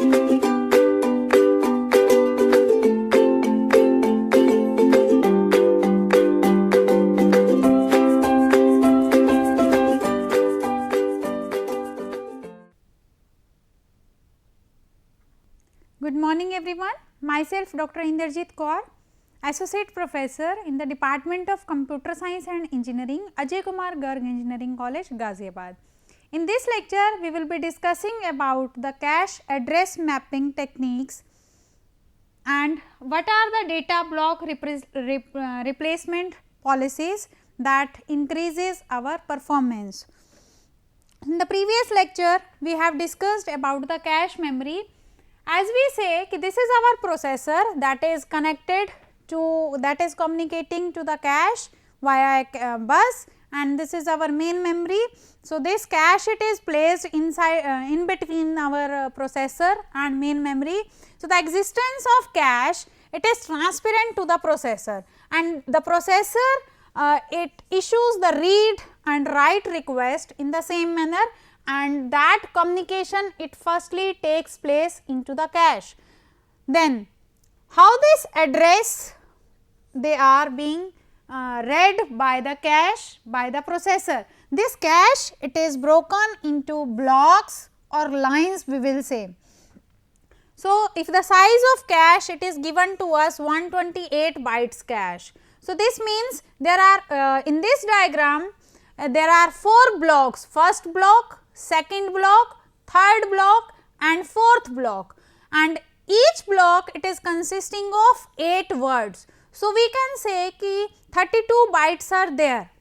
Good morning everyone, myself Dr. Inderjit Kaur, Associate Professor in the Department of Computer Science and Engineering, Ajay Kumar Garg Engineering College, Ghaziabad. In this lecture, we will be discussing about the cache address mapping techniques and what are the data block replacement policies that increases our performance. In the previous lecture, we have discussed about the cache memory. As we say कि this is our processor that is connected to, that is communicating to the cache via a bus, and this is our main memory. So, this cache it is placed inside in between our processor and main memory. So, the existence of cache it is transparent to the processor, and the processor it issues the read and write request in the same manner, and that communication it firstly takes place into the cache. Then how this address they are being read by the cache by the processor. This cache it is broken into blocks or lines we will say. So, if the size of cache it is given to us 128 bytes cache. So, this means there are in this diagram there are 4 blocks, first block, second block, third block and fourth block, and each block it is consisting of 8 words. So, we can say ki 32 bytes are there,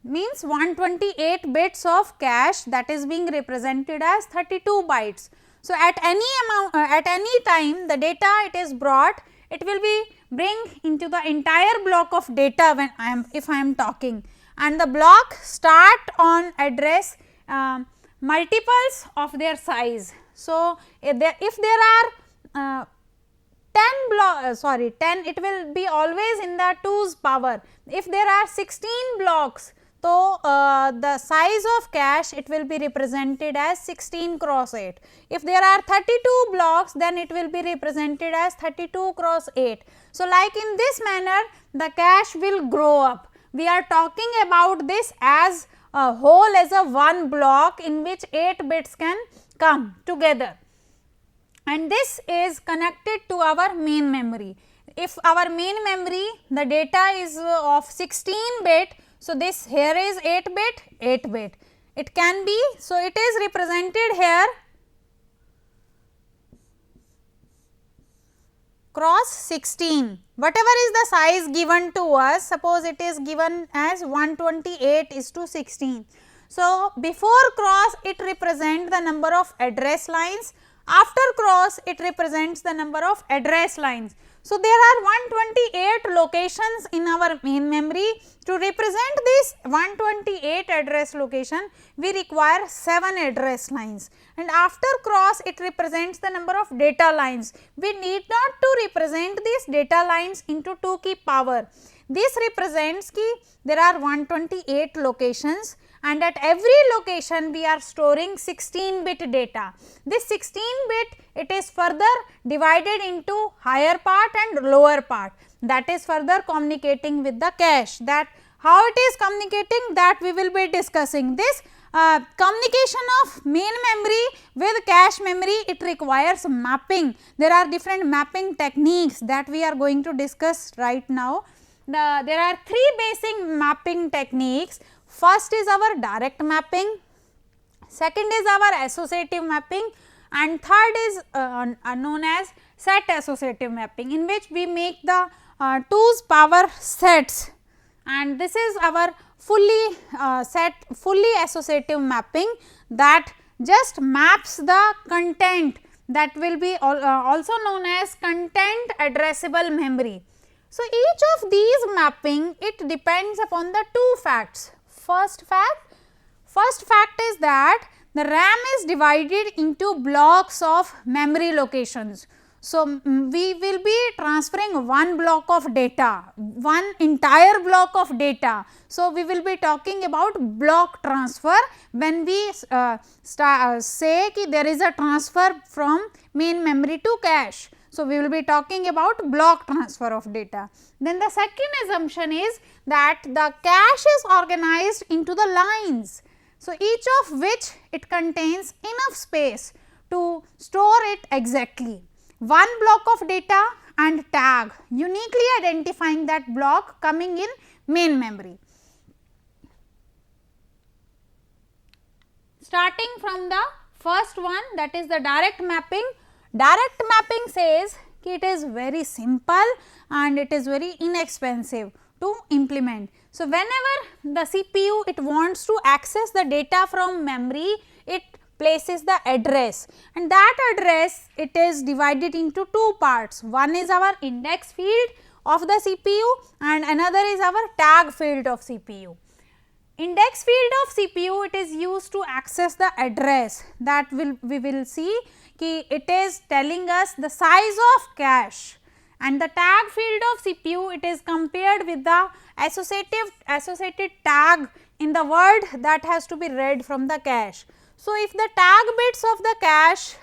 means 128 bits of cache that is being represented as 32 bytes. So, at any amount at any time the data it is brought, it will be bring into the entire block of data when if I am talking, and the block start on address multiples of their size. So, if there are 10 it will be always in the 2's power. If there are 16 blocks, so the size of cache it will be represented as 16 cross 8. If there are 32 blocks, then it will be represented as 32 cross 8. So, like in this manner the cache will grow up. We are talking about this as a whole as a one block in which 8 bits can come together, and this is connected to our main memory. If our main memory the data is of 16 bit, so this here is 8 bit, 8 bit. It can be, so it is represented here cross 16, whatever is the size given to us, suppose it is given as 128:16. So, before cross it represents the number of address lines, after cross it represents the number of address lines. So, there are 128 locations in our main memory. To represent this 128 address location, we require 7 address lines, and after cross it represents the number of data lines. We need not to represent these data lines into 2 की power. This represents कि there are 128 locations, and at every location we are storing 16 bit data. This 16 bit it is further divided into higher part and lower part, that is further communicating with the cache. That how it is communicating, that we will be discussing. This communication of main memory with cache memory, it requires mapping. There are different mapping techniques that we are going to discuss right now. There are 3 basic mapping techniques. First is our direct mapping, second is our associative mapping, and third is known as set associative mapping, in which we make the 2's power sets, and this is our fully associative mapping that just maps the content, that will be also known as content addressable memory. So, each of these mapping it depends upon the 2 facts. First fact is that the RAM is divided into blocks of memory locations. So, we will be transferring one block of data, one entire block of data. So, we will be talking about block transfer when we say ki there is a transfer from main memory to cache. So, we will be talking about block transfer of data. Then the second assumption is that the cache is organized into the lines. So, each of which it contains enough space to store it exactly. One block of data and tag uniquely identifying that block coming in main memory. Starting from the first one, that is the direct mapping. Direct mapping says कि it is very simple and it is very inexpensive to implement. So, whenever the CPU it wants to access the data from memory, it places the address, and that address it is divided into two parts. One is our index field of the CPU and another is our tag field of CPU. Index field of CPU it is used to access the address, that we will see ki it is telling us the size of cache, and the tag field of CPU it is compared with the associated tag in the word that has to be read from the cache. So, if the tag bits of the cache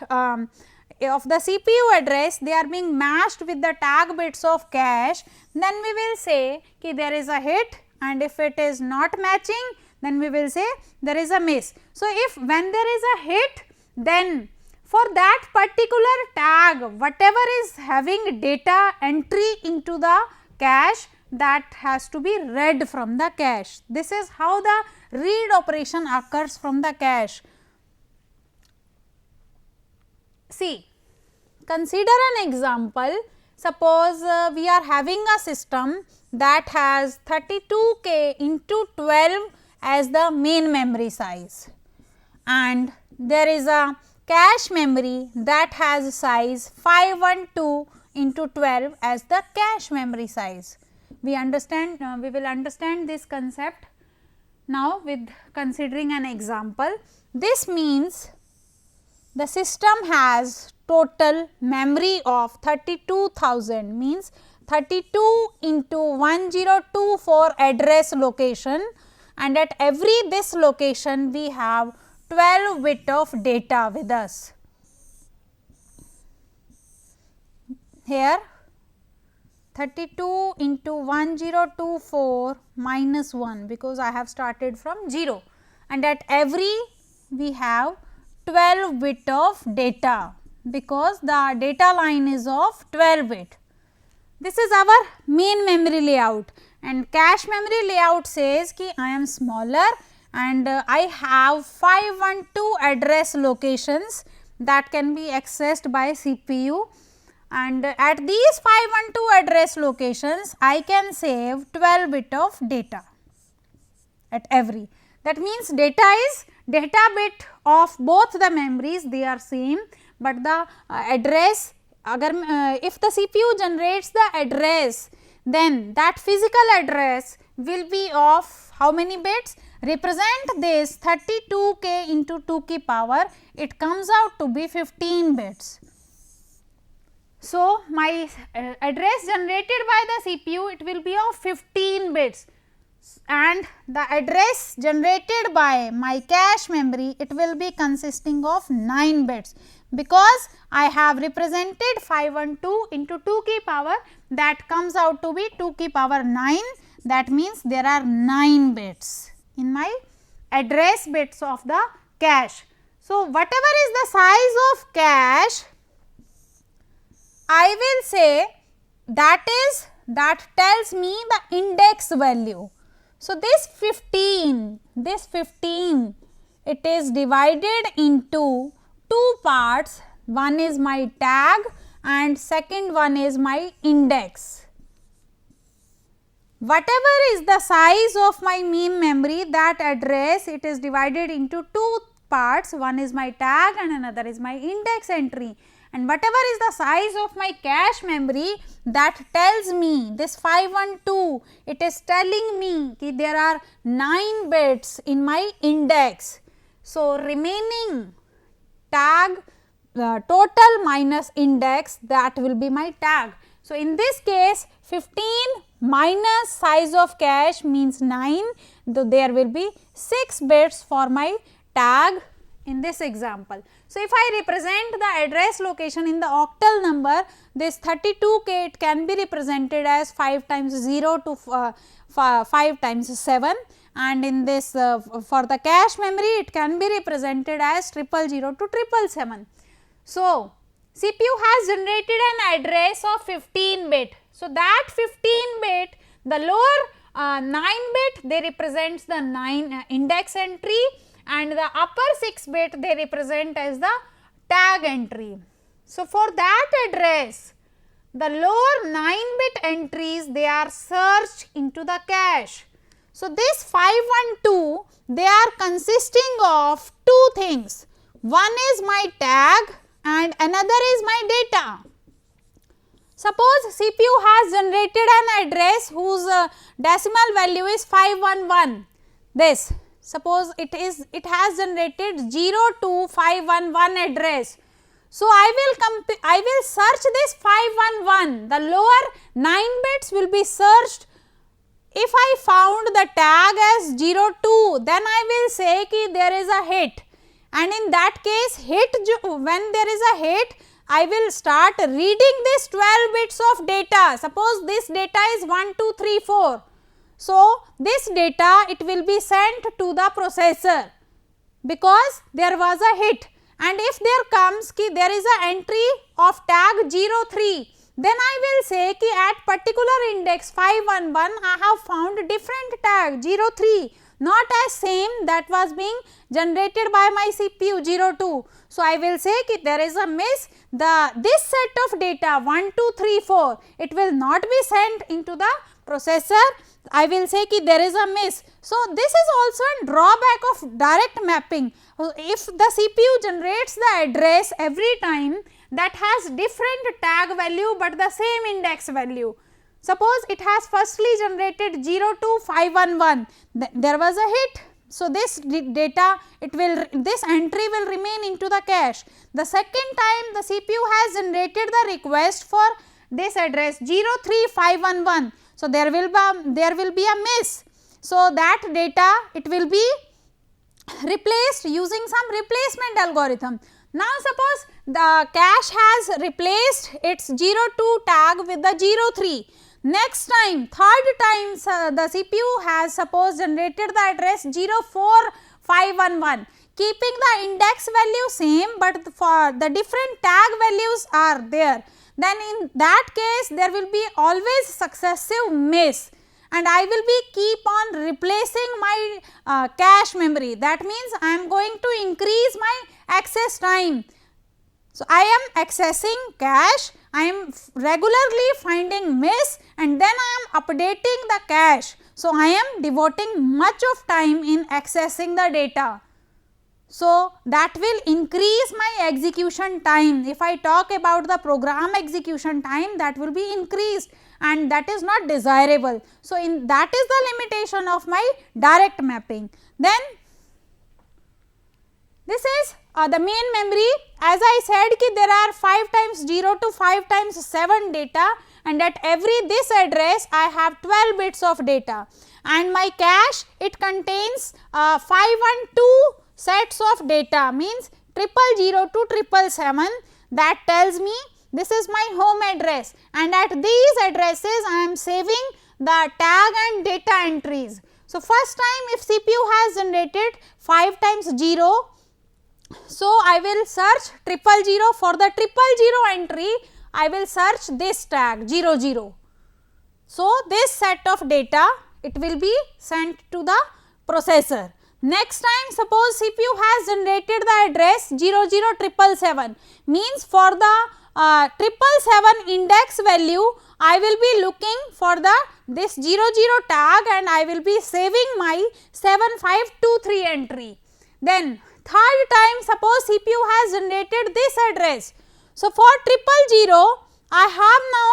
of the CPU address they are being matched with the tag bits of cache, then we will say ki there is a hit, and if it is not matching then we will say there is a miss. So, if when there is a hit, then for that particular tag whatever is having data entry into the cache, that has to be read from the cache. This is how the read operation occurs from the cache. See, consider an example. Suppose we are having a system that has 32K into 12 as the main memory size, and there is a cache memory that has size 512 into 12 as the cache memory size. We will understand this concept now with considering an example. This means the system has total memory of 32,000, means 32 into 1024 address location, and at every this location we have 12 bit of data with us. Here 32 into 1024 minus 1, because I have started from 0, and at every we have 12 bit of data, because the data line is of 12 bit. This is our main memory layout, and cache memory layout says ki I am smaller and I have 512 address locations that can be accessed by CPU, and at these 512 address locations I can save 12 bit of data at every. That means data bit of both the memories, they are same, but the address, if the CPU generates the address, then that physical address will be of how many bits? Represent this 32K into 2 ki power, it comes out to be 15 bits. So, my address generated by the CPU it will be of 15 bits, and the address generated by my cache memory it will be consisting of 9 bits, because I have represented 512 into 2 ki power, that comes out to be 2 ki power 9. That means there are 9 bits in my address bits of the cache. So, whatever is the size of cache, I will say that tells me the index value. So, this 15 it is divided into two parts, one is my tag and second one is my index. Whatever is the size of my main memory, that address it is divided into two parts, one is my tag and another is my index entry, and whatever is the size of my cache memory, that tells me this 512, it is telling me that there are 9 bits in my index. So, remaining tag total minus index, that will be my tag. So, in this case 15 minus size of cache means 9, so there will be 6 bits for my tag in this example. So, if I represent the address location in the octal number, this 32K, it can be represented as 5 times 0 to 5 times 7, and in this for the cache memory it can be represented as 000 to 777. So, CPU has generated an address of 15 bit. So, that 15 bit, the lower 9 bit, they represents the 9 index entry, and the upper 6 bit they represent as the tag entry. So, for that address, the lower 9 bit entries, they are searched into the cache. So, this 512, they are consisting of two things. One is my tag and another is my data. Suppose CPU has generated an address whose decimal value is 511. This, suppose it has generated 02511 address. So, I will search this 511. The lower 9 bits will be searched. If I found the tag as 02, then I will say ki there is a hit, and in that case when there is a hit, I will start reading this 12 bits of data. Suppose this data is 1, 2, 3, 4. So, this data, it will be sent to the processor because there was a hit, and if there comes ki there is an entry of tag 03, then I will say ki at particular index 511 I have found different tag 03, not as same that was being generated by my CPU 02. So, I will say ki there is a miss, this set of data 1, 2, 3, 4, it will not be sent into the processor. I will say ki there is a miss. So, this is also a drawback of direct mapping. If the CPU generates the address every time that has different tag value, but the same index value. Suppose it has firstly generated 02511, there was a hit. So, this data, this entry will remain into the cache. The second time the CPU has generated the request for this address 03511. So, there will be a miss. So, that data, it will be replaced using some replacement algorithm. Now, suppose the cache has replaced its 02 tag with the 03. Next time, third time, the CPU has suppose generated the address 04511, keeping the index value same, but for the different tag values are there. Then in that case, there will be always successive miss, and I will be keep on replacing my cache memory. That means I am going to increase my access time. So, I am accessing cache, I am regularly finding miss, and then I am updating the cache. So, I am devoting much of time in accessing the data. So, that will increase my execution time. If I talk about the program execution time, that will be increased, and that is not desirable. So, that is the limitation of my direct mapping. Then this is the main memory. As I said ki there are 5 times 0 to 5 times 7 data, and at this address I have 12 bits of data, and my cache, it contains 512 sets of data, means 000 to 777. That tells me this is my home address, and at these addresses I am saving the tag and data entries. So, first time if CPU has generated 5 times 0, so I will search 000. For the 000 entry, I will search this tag 00. So, this set of data, it will be sent to the processor. Next time, suppose CPU has generated the address 00777, means for the 777 index value, I will be looking for this 00 tag, and I will be saving my 7523 entry. Then third time, suppose CPU has generated this address. So, for 000, I have now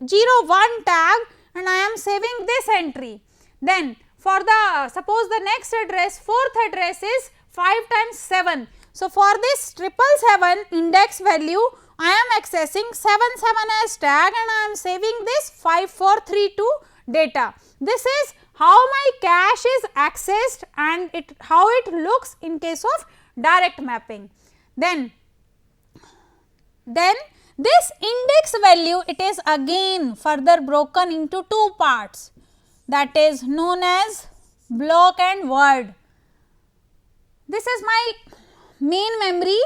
01 tag, and I am saving this entry. Then for the suppose the next address, fourth address is 5 times 7. So for this 777 index value, I am accessing 77 as tag and I am saving this 5432 data. This is how my cache is accessed and how it looks in case of direct mapping. Then this index value, it is again further broken into two parts, that is known as block and word. This is my main memory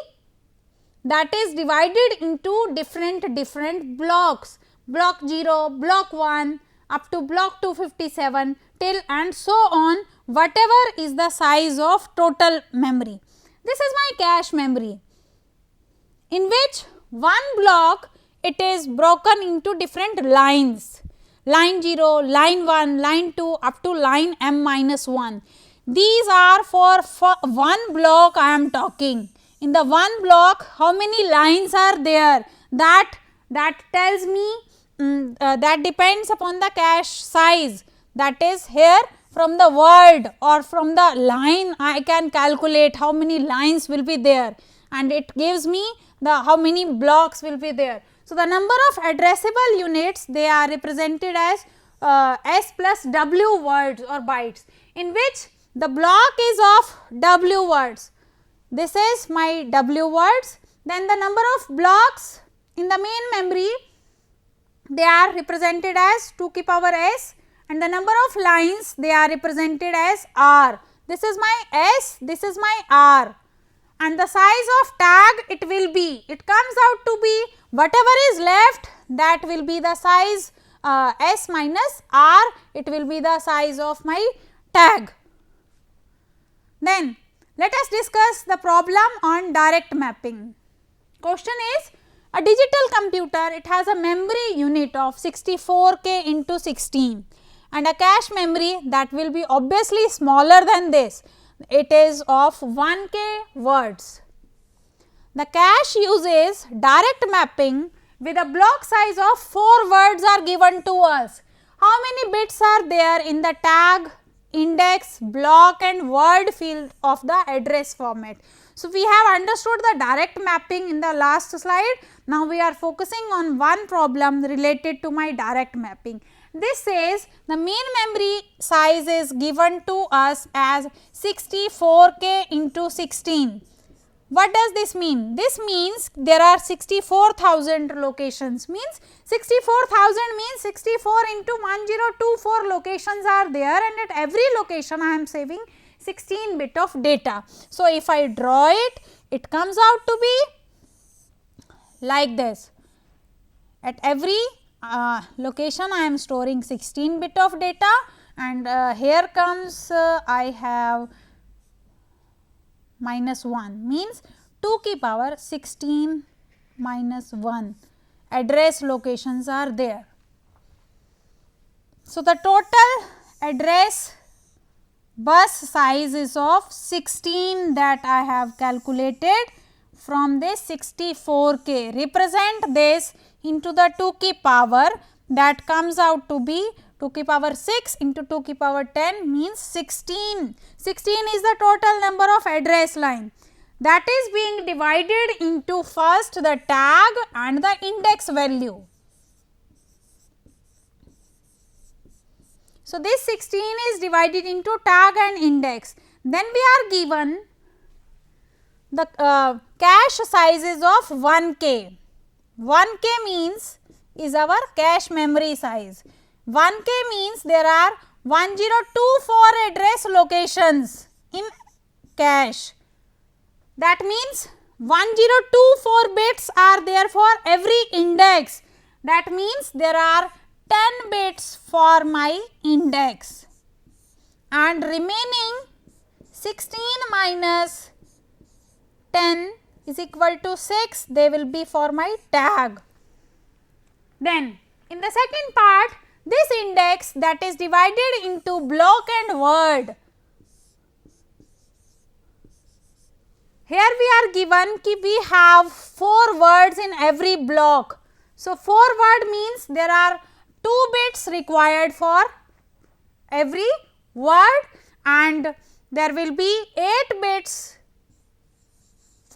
that is divided into different blocks, block 0, block 1 up to block 257 till and so on, whatever is the size of total memory. This is my cache memory, in which one block it is broken into different lines, line 0, line 1, line 2 up to line m minus 1. These are for one block I am talking. In the one block, how many lines are there, that tells me that depends upon the cache size, that is here from the word or from the line I can calculate how many lines will be there, and it gives me the how many blocks will be there. So the number of addressable units, they are represented as s plus w words or bytes, in which the block is of w words. This is my w words. Then the number of blocks in the main memory, they are represented as 2 to the power s, and the number of lines, they are represented as r. This is my s, this is my r, and the size of tag, it comes out to be whatever is left, that will be the size s minus r, it will be the size of my tag. Then let us discuss the problem on direct mapping. Question is, a digital computer, it has a memory unit of 64K into 16 and a cache memory that will be obviously smaller than this, it is of 1K words. The cache uses direct mapping with a block size of 4 words are given to us. How many bits are there in the tag, index, block and word field of the address format? So we have understood the direct mapping in the last slide. Now we are focusing on one problem related to my direct mapping. This says the main memory size is given to us as 64K into 16. What does this mean? This means there are 64,000 locations, means 64,000 means 64 into 1024 locations are there, and at every location I am saving 16 bit of data. So if I draw it, it comes out to be like this. At every location I am storing 16 bit of data, and here comes I have minus 1, means 2 to the power 16 minus 1 address locations are there. So the total address bus size is of 16 that I have calculated from this 64K. Represent this into the 2 to the power, that comes out to be 2 to the power 6 into 2 to the power 10 means 16. 16 is the total number of address line that is being divided into first the tag and the index value. So this 16 is divided into tag and index. Then we are given the cache sizes of 1K. 1K means is our cache memory size. 1K means there are 1024 address locations in cache. That means 1024 bits are there for every index. That means there are 10 bits for my index, and remaining 16 minus 10 is equal to 6, they will be for my tag. Then in the second part, this index that is divided into block and word. Here we are given ki we have 4 words in every block. So 4 word means there are 2 bits required for every word, and there will be 8 bits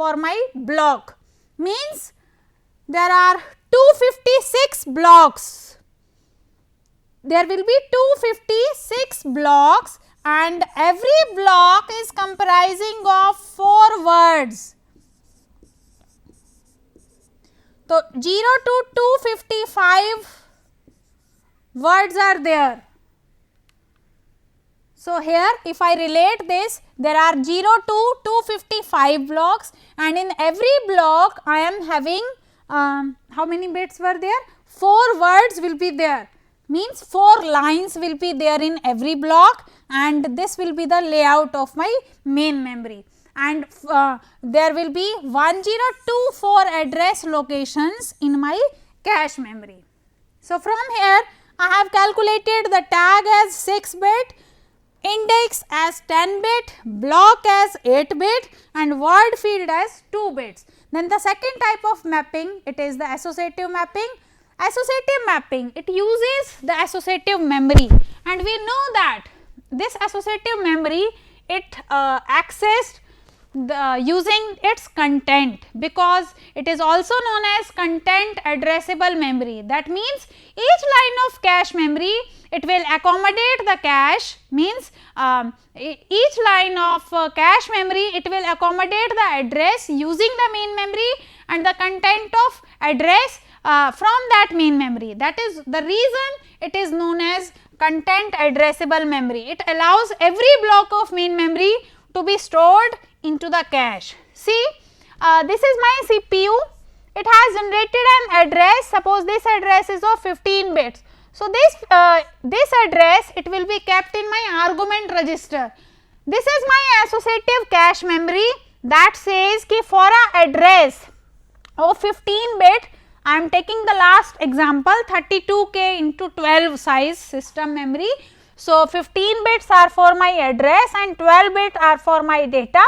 for my block. Means there are 256 blocks. There will be 256 blocks and every block is comprising of 4 words. So 0 to 255 words are there. So here if I relate this, there are 0 to 255 blocks and in every block I am having how many bits were there? 4 words will be there. Means 4 lines will be there in every block and this will be the layout of my main memory. And there will be 1024 address locations in my cache memory. So from here I have calculated the tag as 6 bit, index as 10 bit, block as 8 bit and word field as 2 bits. Then the second type of mapping, it is the associative mapping. Associative mapping, it uses the associative memory and we know that this associative memory, it accessed using its content, because it is also known as content addressable memory. That means each line of cache memory, it will accommodate the cache, means each line of cache memory, it will accommodate the address using the main memory and the content of address from that main memory. That is the reason it is known as content addressable memory. It allows every block of main memory to be stored into the cache. See, this is my CPU. It has generated an address. Suppose this address is of 15 bits. So this address, it will be kept in my argument register. This is my associative cache memory that says ki for a address of 15 bit, I am taking the last example 32K into 12 size system memory. So 15 bits are for my address and 12 bits are for my data,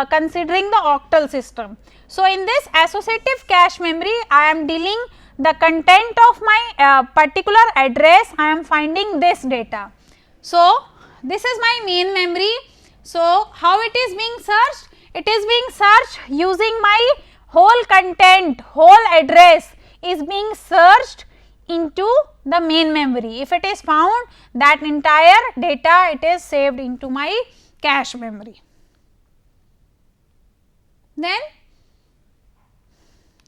considering the octal system. So in this associative cache memory, I am dealing the content of my particular address, I am finding this data. So this is my main memory. So how it is being searched? It is being searched using my whole content, whole address is being searched into the main memory. If it is found, that entire data, it is saved into my cache memory. Then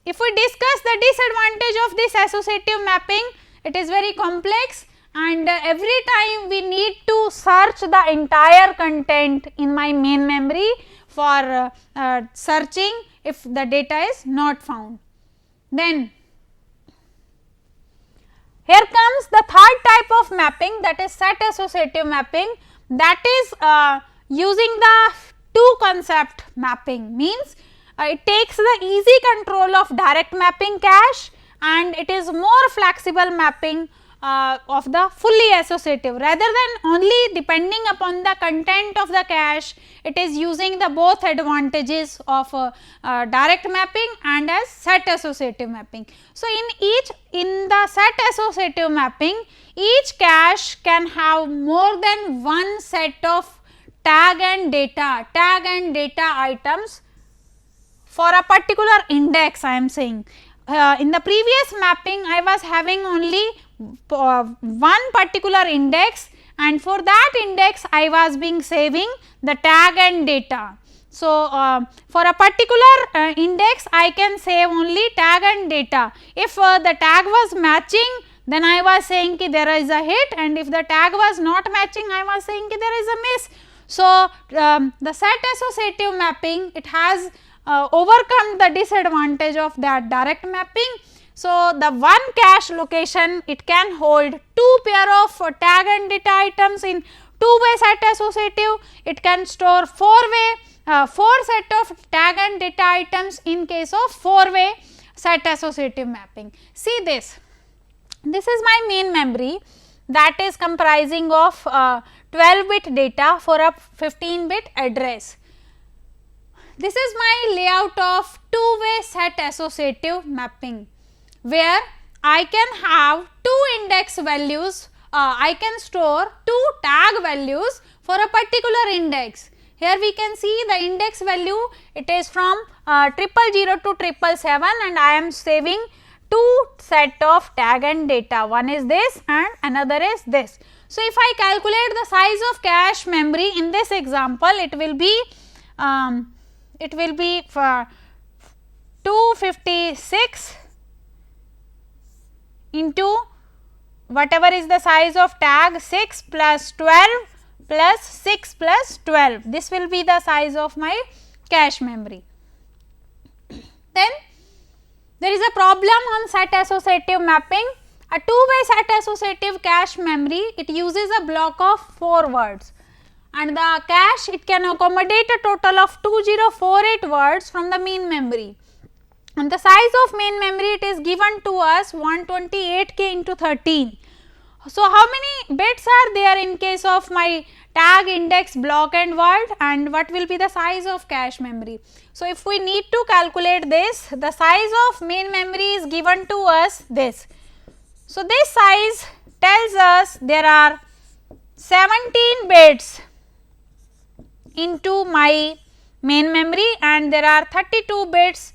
if we discuss the disadvantage of this associative mapping, it is very complex and every time we need to search the entire content in my main memory for searching if the data is not found. Then here comes the third type of mapping, that is set associative mapping, that is using the two concept mapping. Means it takes the easy control of direct mapping cache and it is more flexible mapping of the fully associative, rather than only depending upon the content of the cache. It is using the both advantages of direct mapping and as set associative mapping. So in the set associative mapping, each cache can have more than one set of tag and data items for a particular index. I am saying in the previous mapping I was having only one particular index and for that index I was being saving the tag and data. So for a particular index I can save only tag and data. If the tag was matching, then I was saying ki there is a hit, and if the tag was not matching, I was saying ki there is a miss. So the set associative mapping, it has overcome the disadvantage of that direct mapping. So the one cache location, it can hold two pair of tag and data items in two-way set associative. It can store four set of tag and data items in case of four-way set associative mapping. See this. This is my main memory that is comprising of 12-bit data for a 15-bit address. This is my layout of two-way set associative mapping, where I can have two index values, I can store two tag values for a particular index. Here we can see the index value, it is from 000 to 777 and I am saving two set of tag and data, one is this and another is this. So, if I calculate the size of cache memory in this example, it will be 256 into whatever is the size of tag 6 plus 12 plus 6 plus 12. This will be the size of my cache memory. Then there is a problem on set associative mapping. A two-way set associative cache memory, it uses a block of 4 words and the cache, it can accommodate a total of 2048 words from the main memory. And the size of main memory, it is given to us 128k into 13. So, how many bits are there in case of my tag, index, block and word, and what will be the size of cache memory? So, if we need to calculate this, the size of main memory is given to us this. So, this size tells us there are 17 bits into my main memory and there are 32 bits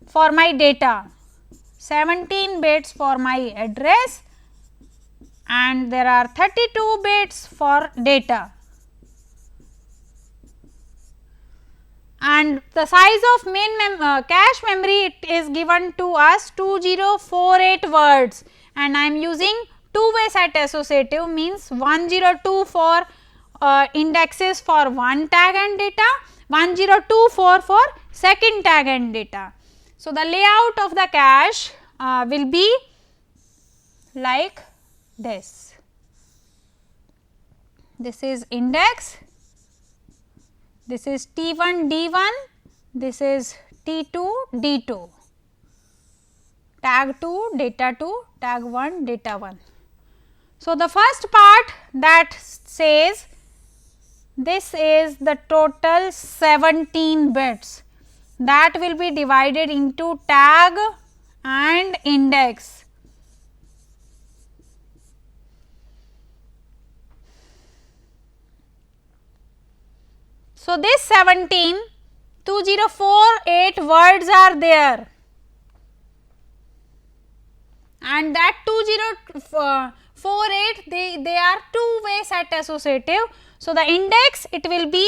for my data, 17 bits for my address and there are 32 bits for data. And the size of main cache memory, it is given to us 2048 words and I am using two-way set associative, means 102 for indexes for one tag and data, 1024 for second tag and data. So, the layout of the cache will be like this. This is index, this is T1 D1, this is T2 D2, tag 2 data 2, tag 1 data 1. So, the first part that says this is the total 17 bits that will be divided into tag and index. So, this 17, 2048 words are there and that 2048 they are two-way set associative. So, the index, it will be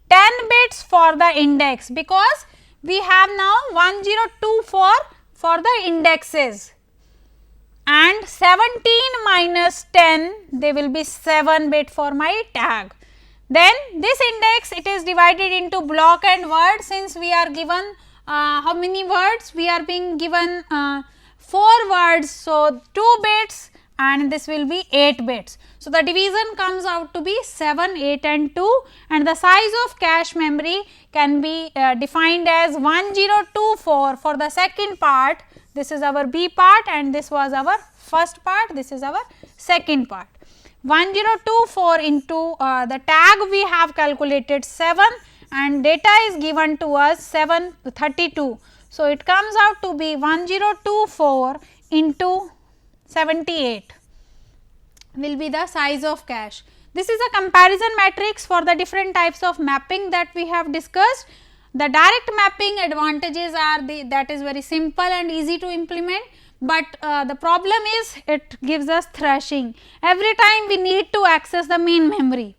10 bits for the index because we have now 1024 for the indexes and 17 minus 10, they will be 7 bit for my tag. Then this index, it is divided into block and word, since we are given how many words? We are being given 4 words. So, 2 bits and this will be 8 bits. So, the division comes out to be 7, 8 and 2 and the size of cache memory can be defined as 1024 for the second part. This is our B part and this was our first part, this is our second part. 1024 into the tag we have calculated 7 and data is given to us 732. So, it comes out to be 1024 into 78 will be the size of cache. This is a comparison matrix for the different types of mapping that we have discussed. The direct mapping advantages are that is very simple and easy to implement, but the problem is it gives us thrashing every time we need to access the main memory.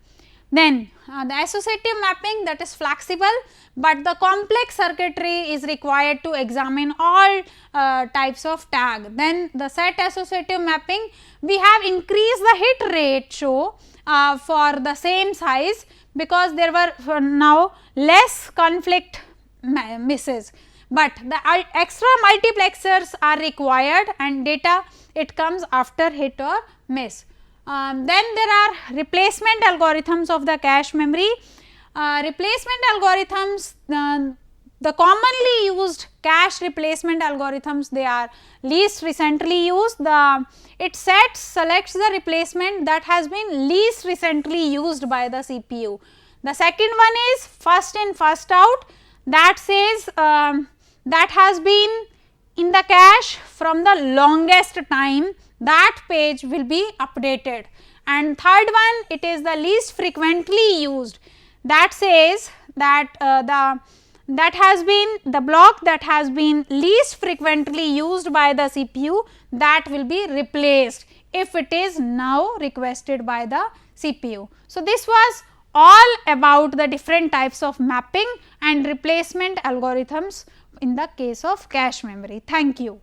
Then the associative mapping, that is flexible, but the complex circuitry is required to examine all types of tag. Then the set associative mapping, we have increased the hit ratio for the same size because there were now less conflict misses, but the extra multiplexers are required and data, it comes after hit or miss. Then there are replacement algorithms of the cache memory. Replacement algorithms, the commonly used cache replacement algorithms, they are least recently used. It selects the replacement that has been least recently used by the CPU. The second one is first in first out, that says that has been in the cache from the longest time, that page will be updated. And third one, it is the least frequently used, that says that the block that has been least frequently used by the CPU, that will be replaced if it is now requested by the CPU. So, this was all about the different types of mapping and replacement algorithms in the case of cache memory. Thank you.